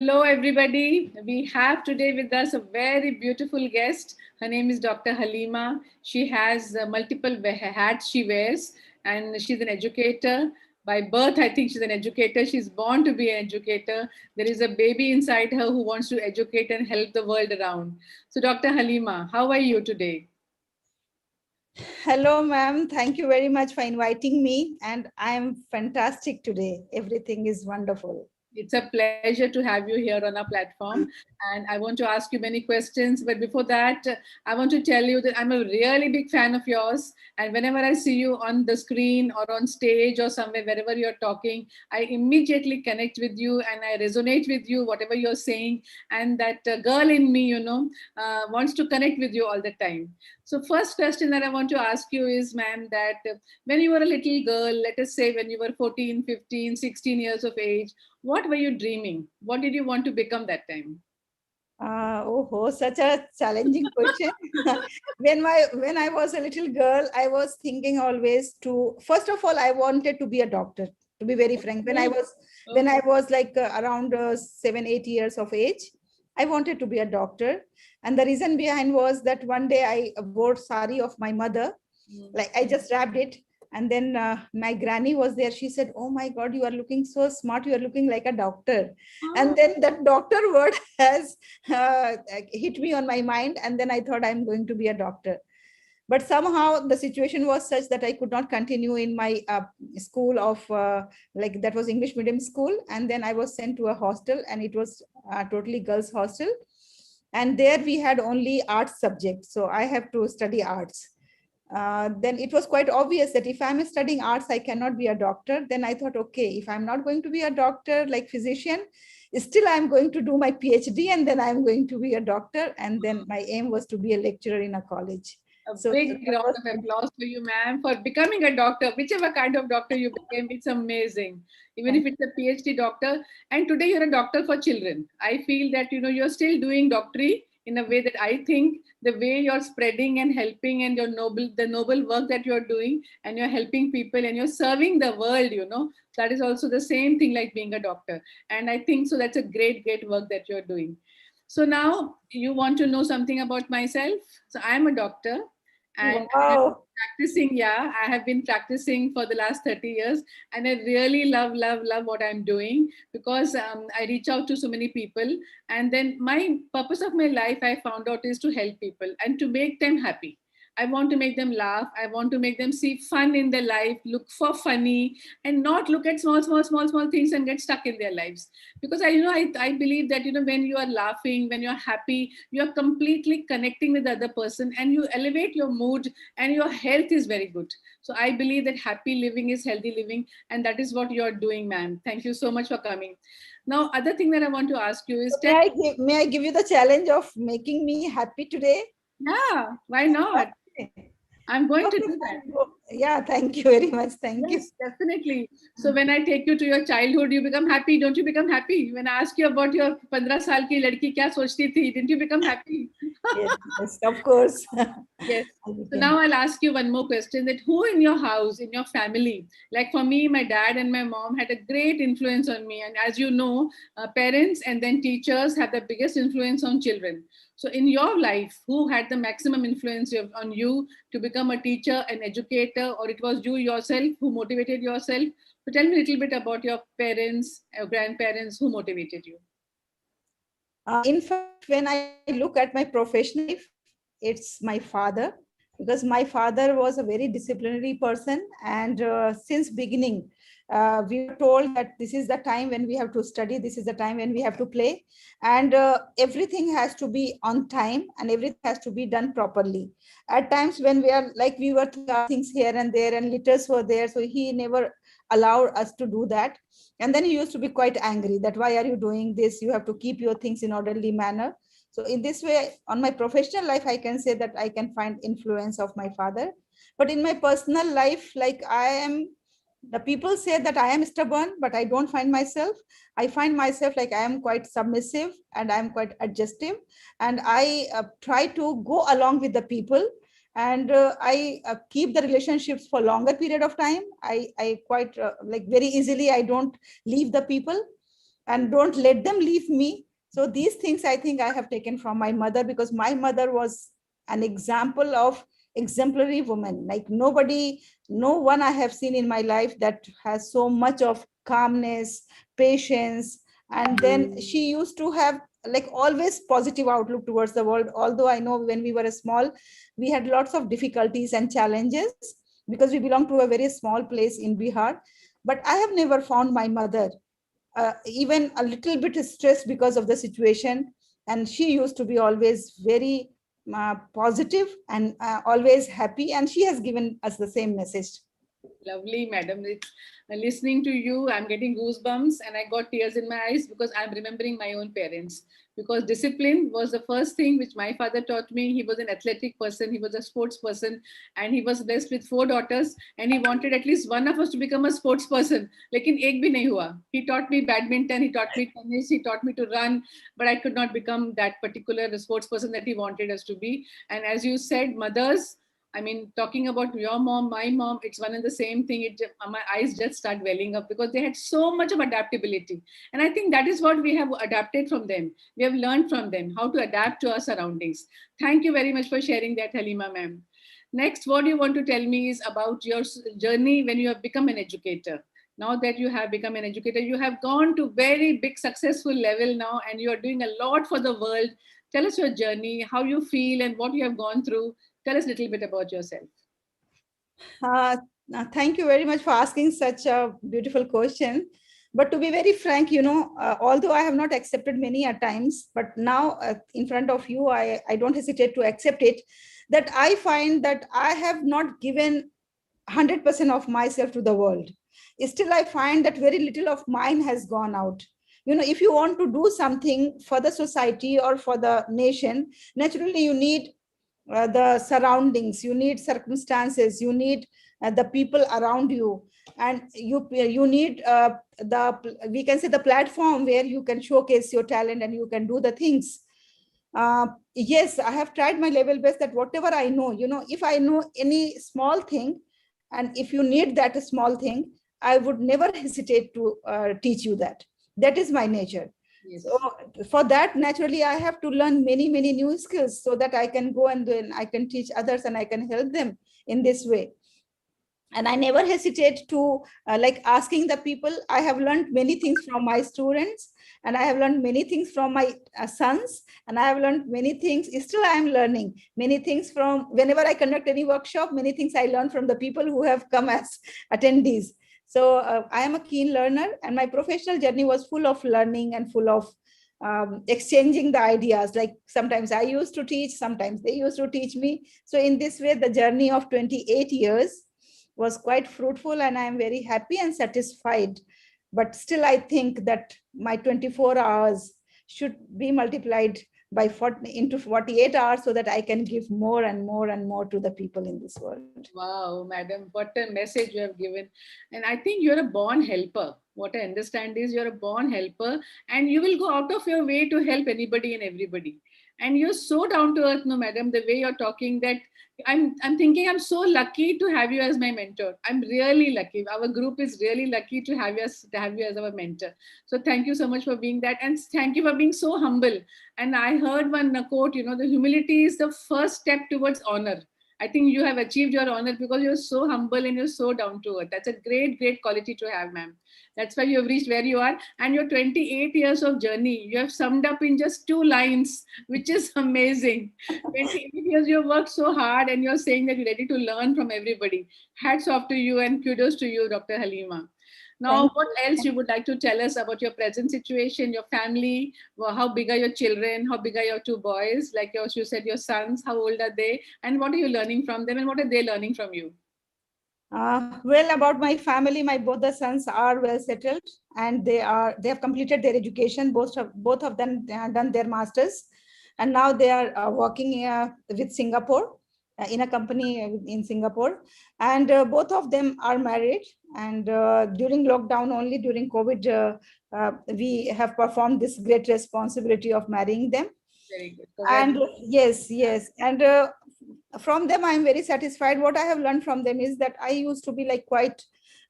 Hello, everybody. We have today with us a very beautiful guest. Her name is Dr. Halima. She has multiple hats she wears, and she's an educator. By birth, I think she's an educator. She's born to be an educator. There is a baby inside her who wants to educate and help the world around. So, Dr. Halima, how are you today? Hello, ma'am. Thank you very much for inviting me. And I'm fantastic today. Everything is wonderful. It's a pleasure to have you here on our platform. And I want to ask you many questions. But before that, I want to tell you that I'm a really big fan of yours. And whenever I see you on the screen or on stage or somewhere, wherever you're talking, I immediately connect with you and I resonate with you, whatever you're saying. And that girl in me, wants to connect with you all the time. So, first question that I want to ask you is, ma'am, that when you were a little girl, let us say when you were 14, 15, 16 years of age, what were you dreaming? What did you want to become that time? Such a challenging question. When I was a little girl, I was thinking always to first of all, I wanted to be a doctor. To be very frank, when I Oh, was when okay. I was like around 7, 8 years of age, I wanted to be a doctor. And the reason behind was that one day I wore sari of my mother, Mm. like I just wrapped it, and then my granny was there. She said, oh my god, you are looking so smart, you are looking like a doctor. And Oh, then that doctor word has hit me on my mind, and then I thought I'm going to be a doctor. But somehow the situation was such that I could not continue in my school of like that was English medium school, and then I was sent to a hostel, and it was totally girls hostel, and there we had only arts subjects, so I have to study arts. Then it was quite obvious that if I'm studying arts, I cannot be a doctor. Then I thought, okay, if I'm not going to be a doctor like physician, still I'm going to do my PhD, and then I'm going to be a doctor. And then my aim was to be a lecturer in a college. a So big that round was of applause for you, ma'am, for becoming a doctor, whichever kind of doctor you became. It's amazing. Even if thank it's a PhD doctor. And today you're a doctor for children. I feel that, you're still doing doctorate in a way that I think the way you're spreading and helping and the noble work that you're doing and you're helping people and you're serving the world, that is also the same thing like being a doctor. And I think so that's a great, great work that you're doing. So now you want to know something about myself. So I'm a doctor you. and I have been Wow. practicing. Yeah, I have been practicing for the last 30 years, and I really love, love, love what I'm doing because I reach out to so many people. And then my purpose of my life, I found out, is to help people and to make them happy. I want to make them laugh. I want to make them see fun in their life, look for funny, and not look at small, small, small, small things and get stuck in their lives. Because I believe that when you are laughing, when you're happy, you're completely connecting with the other person, and you elevate your mood, and your health is very good. So I believe that happy living is healthy living, and that is what you're doing, ma'am. Thank you so much for coming. Now, other thing that I want to ask you is, So may I give you the challenge of making me happy today? yeah, why not? Okay. I'm going to Okay, do that. fine. Yeah, thank you very much. Thank you. Yes, definitely. So when I take you to your childhood, you become happy. Don't you become happy? When I ask you about your 15 साल की लड़की क्या सोचती थी, didn't you become happy? Yes, yes, of course. Yes. I So became. now I'll ask you one more question, that who in your house, in your family, like for me, my dad and my mom had a great influence on me. And as you know, parents and then teachers have the biggest influence on children. So in your life, who had the maximum influence on you to become a teacher, an educator, or it was you yourself who motivated yourself? So tell me a little bit about your parents, your grandparents, who motivated you. In fact, when I look at my professional life, it's my father, because my father was a very disciplinary person, and since beginning, we were told that this is the time when we have to study, this is the time when we have to play, and everything has to be on time and everything has to be done properly. At times when we are like we were throwing our things here and there and litters were there, so he never allowed us to do that. And then he used to be quite angry that why are you doing this, you have to keep your things in orderly manner. So in this way, on my professional life, I can say that I can find influence of my father. But in my personal life, like I am, the people say that I am stubborn, but I don't find myself. I find myself like I am quite submissive and I am quite adjustive, and I try to go along with the people, and I keep the relationships for longer period of time. I quite like very easily I don't leave the people. and don't let them leave me. So these things I think I have taken from my mother, because my mother was an example of exemplary woman. Like nobody, no one I have seen in my life that has so much of calmness, patience. And then she used to have like always positive outlook towards the world. Although I know when we were small, we had lots of difficulties and challenges because we belong to a very small place in Bihar. But I have never found my mother even a little bit stressed because of the situation. And she used to be always very positive and always happy. And she has given us the same message. Lovely, madam. It's, listening to you, I'm getting goosebumps and I got tears in my eyes because I'm remembering my own parents. Because discipline was the first thing which my father taught me. He was an athletic person, he was a sports person, and he was blessed with 4 daughters. And he wanted at least one of us to become a sports person. Lekin ek bhi nahi hua. He taught me badminton, he taught me tennis, he taught me to run, but I could not become that particular sports person that he wanted us to be. And as you said, mothers, I mean, talking about your mom, my mom, it's one and the same thing. My eyes just start welling up because they had so much of adaptability. And I think that is what we have adapted from them. We have learned from them how to adapt to our surroundings. Thank you very much for sharing that, Halima ma'am. Next, what you want to tell me is about your journey when you have become an educator. Now that you have become an educator, you have gone to very big successful level now and you are doing a lot for the world. Tell us your journey, how you feel and what you have gone through. Tell us a little bit about yourself. Thank you very much for asking such a beautiful question. But to be very frank, although I have not accepted many at times, but now in front of you, I don't hesitate to accept it, that I find that I have not given 100% of myself to the world. Still, I find that very little of mine has gone out. If you want to do something for the society or for the nation, naturally you need the surroundings, you need circumstances, you need the people around you, and you need we can say the platform where you can showcase your talent and you can do the things. Yes, I have tried my level best that whatever I know, if I know any small thing, and if you need that small thing, I would never hesitate to teach you that. That is my nature. Yes. So for that, naturally, I have to learn many, many new skills so that I can go and then I can teach others and I can help them in this way. And I never hesitate to like asking the people. I have learned many things from my students, and I have learned many things from my sons, and I have learned many things. Still, I am learning many things from whenever I conduct any workshop. Many things I learn from the people who have come as attendees. So I am a keen learner, and my professional journey was full of learning and full of exchanging the ideas. Like sometimes I used to teach, sometimes they used to teach me. So in this way, the journey of 28 years was quite fruitful, and I am very happy and satisfied. But still, I think that my 24 hours should be multiplied by 40 into 48 hours so that I can give more and more and more to the people in this world. Wow, madam, what a message you have given. And I think you're a born helper. What I understand is you're a born helper and you will go out of your way to help anybody and everybody. And you're so down to earth, no, madam, the way you're talking, that I'm thinking I'm so lucky to have you as my mentor. I'm really lucky. Our group is really lucky to have you as our mentor. So thank you so much for being that. And thank you for being so humble. And I heard one quote, the humility is the first step towards honor. I think you have achieved your honor because you're so humble and you're so down to earth. That's a great, great quality to have, ma'am. That's why you have reached where you are. And your 28 years of journey, you have summed up in just 2 lines, which is amazing. 28 years, you have worked so hard and you're saying that you're ready to learn from everybody. Hats off to you and kudos to you, Dr. Halima. Now, what else you would like to tell us about your present situation, your family? Well, how big are your children? How big are your 2 boys? Like you said, your sons, how old are they? And what are you learning from them? And what are they learning from you? Well, about my family, my both the sons are well settled and they have completed their education. Both of them have done their masters, and now they are working with Singapore in a company in Singapore, and both of them are married. And during lockdown, only during COVID, we have performed this great responsibility of marrying them. Very good. And yes, and from them I'm very satisfied. What I have learned from them is that I used to be like quite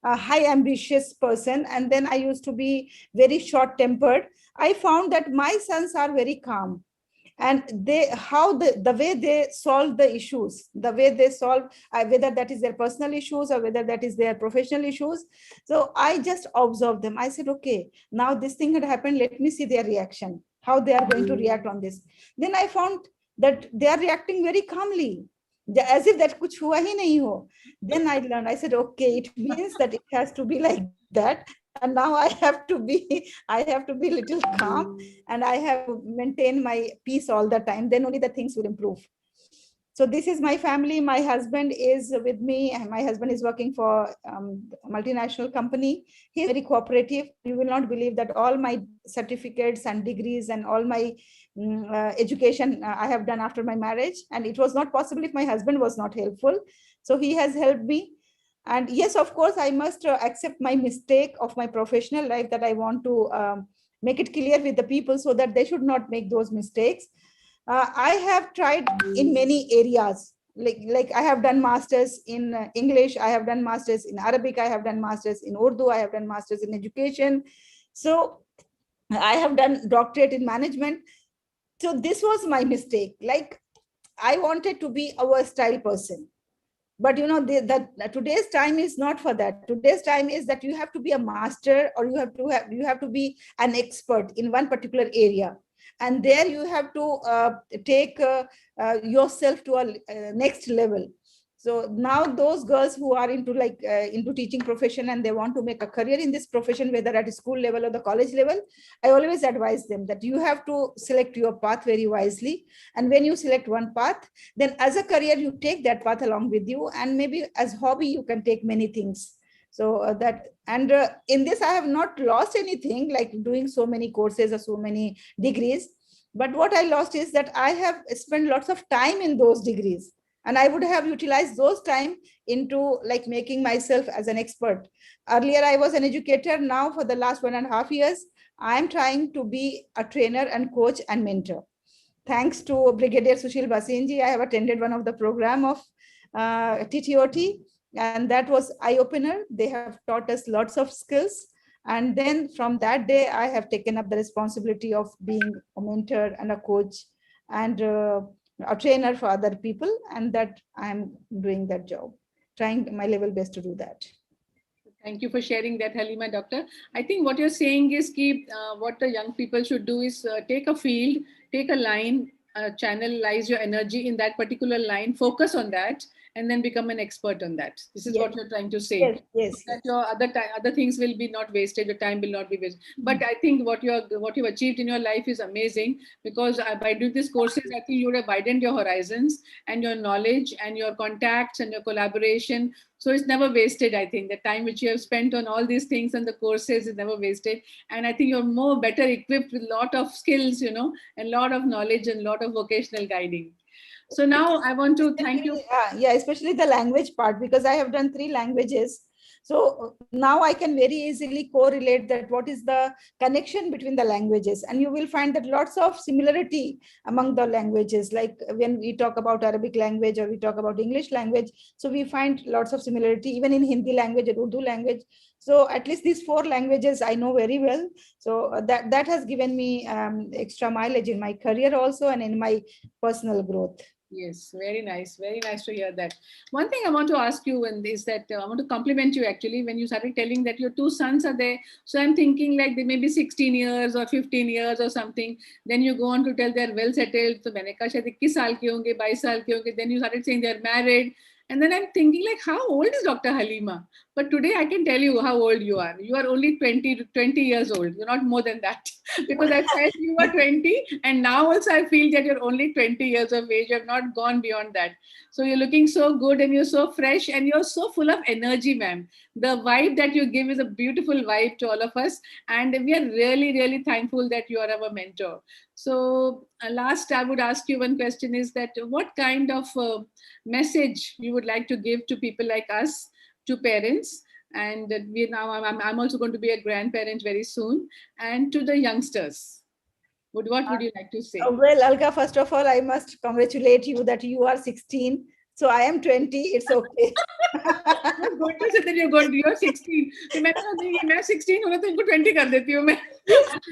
a high ambitious person, and then I used to be very short tempered. I found that my sons are very calm, and the way they solve the issues, the way they solve, whether that is their personal issues or whether that is their professional issues. So I just observed them. I said, okay, now this thing had happened, let me see their reaction, how they are going to react on this. Then I found that they are reacting very calmly, as if that kuch hua hi nahi ho. Then I learned, I said, okay, it means that it has to be like that, and now I have to be I have to be little calm, and I have to maintain my peace all the time. Then only the things will improve. So this is my family. My husband is with me, and my husband is working for a multinational company. He's very cooperative. You will not believe that all my certificates and degrees and all my education I have done after my marriage, and it was not possible if my husband was not helpful. So he has helped me. And yes, of course, I must accept my mistake of my professional life, that I want to make it clear with the people so that they should not make those mistakes. I have tried in many areas. Like I have done masters in English, I have done masters in Arabic, I have done masters in Urdu, I have done masters in education. So I have done doctorate in management. So this was my mistake. Like, I wanted to be a versatile person. But today's time is not for that. Today's time is that you have to be a master, or you have to be an expert in one particular area, and there you have to take yourself to a next level. So now those girls who are into into teaching profession, and they want to make a career in this profession, whether at school level or the college level, I always advise them that you have to select your path very wisely. And when you select one path, then as a career you take that path along with you, and maybe as hobby you can take many things. So in this I have not lost anything, like doing so many courses or so many degrees. But what I lost is that I have spent lots of time in those degrees, and I would have utilized those time into like making myself as an expert. Earlier I was an educator. Now for the last 1.5 years I am trying to be a trainer and coach and mentor. Thanks to Brigadier Sushil Basinji, I have attended one of the program of TTOT, and that was eye-opener. They have taught us lots of skills. And then from that day, I have taken up the responsibility of being a mentor and a coach and a trainer for other people, and that I'm doing that job, trying my level best to do that. Thank you for sharing that, Halima, doctor. I think what you're saying is what the young people should do is take a field, take a line, channelize your energy in that particular line, focus on that, and then become an expert on that. This is what you're trying to say. Yes, yes, that your other things will be not wasted, your time will not be wasted. But I think what you've achieved in your life is amazing, because by doing these courses, I think you would have widened your horizons and your knowledge and your contacts and your collaboration. So it's never wasted. I think the time which you have spent on all these things and the courses is never wasted. And I think you're better equipped with a lot of skills, and a lot of knowledge and a lot of vocational guiding. So now I want to thank you. Yeah, especially the language part, because I have done 3 languages. So now I can very easily correlate that what is the connection between the languages. And you will find that lots of similarity among the languages. Like when we talk about Arabic language or we talk about English language, so we find lots of similarity, even in Hindi language and Urdu language. So at least these 4 languages I know very well. So that has given me extra mileage in my career also, and in my personal growth. Yes, very nice. Very nice to hear that. One thing I want to ask you, and is that I want to compliment you actually when you started telling that your 2 sons are there. So I'm thinking like they may be 16 years or 15 years or something. Then you go on to tell they're well settled. So मैंने कहा शायद 21 साल के होंगे, 22 साल के होंगे. Then you started saying they're married. And then I'm thinking like, how old is Dr. Halima? But today I can tell you how old you are. You are only 20 years old. You're not more than that. Because I felt you were 20, and now also I feel that you're only 20 years of age. You have not gone beyond that. So you're looking so good, and you're so fresh, and you're so full of energy, ma'am. The vibe that you give is a beautiful vibe to all of us. And we are really, really thankful that you are our mentor. So last, I would ask you one question is that what kind of message you would like to give to people like us, to parents, and I'm also going to be a grandparent very soon, and to the youngsters. What would you like to say? Well, Alka, first of all, I must congratulate you that you are 16. So I am 20. It's okay. I'm going to say that you're 16. तो मैं तो नहीं, मैं 16 हूँ ना तो इनको 20 कर देती हूँ मैं.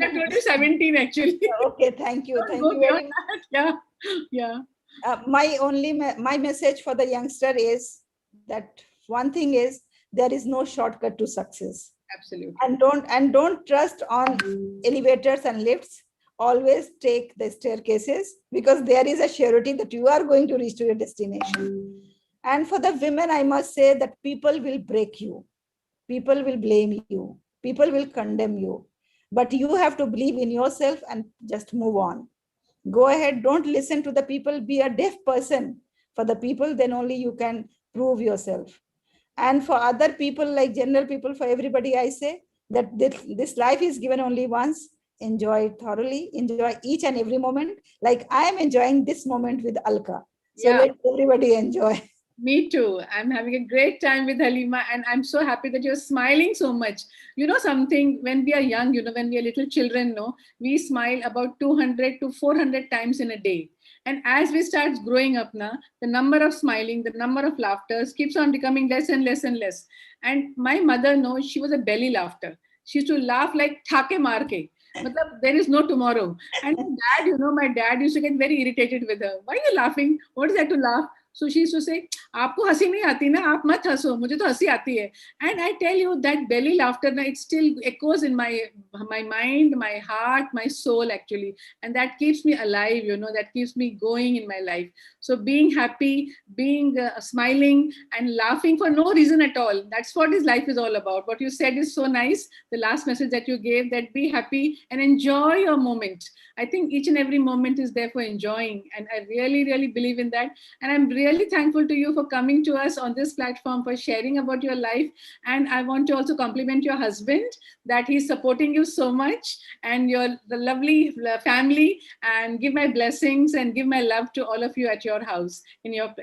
I told you 17 actually. Okay, thank you. Don't Thank go you very beyond much. that. Yeah. My message for the youngster is that one thing is there is no shortcut to success. Absolutely. And don't trust on elevators and lifts. Always take the staircases, because there is a surety that you are going to reach to your destination. And for the women, I must say that people will break you, people will blame you, people will condemn you, but you have to believe in yourself and just move on. Go ahead, don't listen to the people, be a deaf person for the people, then only you can prove yourself. And for other people, like general people, for everybody, I say that this life is given only once. Enjoy it thoroughly, enjoy each and every moment, like I am enjoying this moment with Alka. So Yeah. let everybody enjoy. Me too. I'm having a great time with Halima, and I'm so happy that you're smiling so much. You know something, when we are young, when we are little children, we smile about 200 to 400 times in a day. And as we start growing up now, the number of smiling, the number of laughters keeps on becoming less and less and less. And my mother, she was a belly laughter. She used to laugh like thake marke. Matlab, there is no tomorrow. And my dad used to get very irritated with her. Why are you laughing? What is there to laugh? So she used to say, आपको हंसी नहीं आती ना, आप मत हंसो, मुझे तो हंसी आती है. And I tell you that belly laughter, it still echoes in my mind, my heart, my soul actually, and that keeps me alive. That keeps me going in my life. So being happy, being smiling and laughing for no reason at all, that's what this life is all about. What you said is so nice. The last message that you gave, that be happy and enjoy your moment. I think each and every moment is there for enjoying, and I really, really believe in that. And I'm really thankful to you for coming to us on this platform, for sharing about your life. And I want to also compliment your husband, that he's supporting you so much, and the lovely family, and give my blessings and give my love to all of you at your house, in your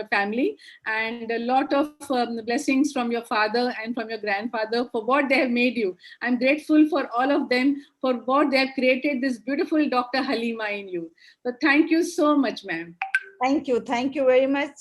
family, and a lot of blessings from your father and from your grandfather for what they have made you. I'm grateful for all of them for what they have created, this beautiful Dr. Halima in you. So thank you so much, ma'am. Thank you very much.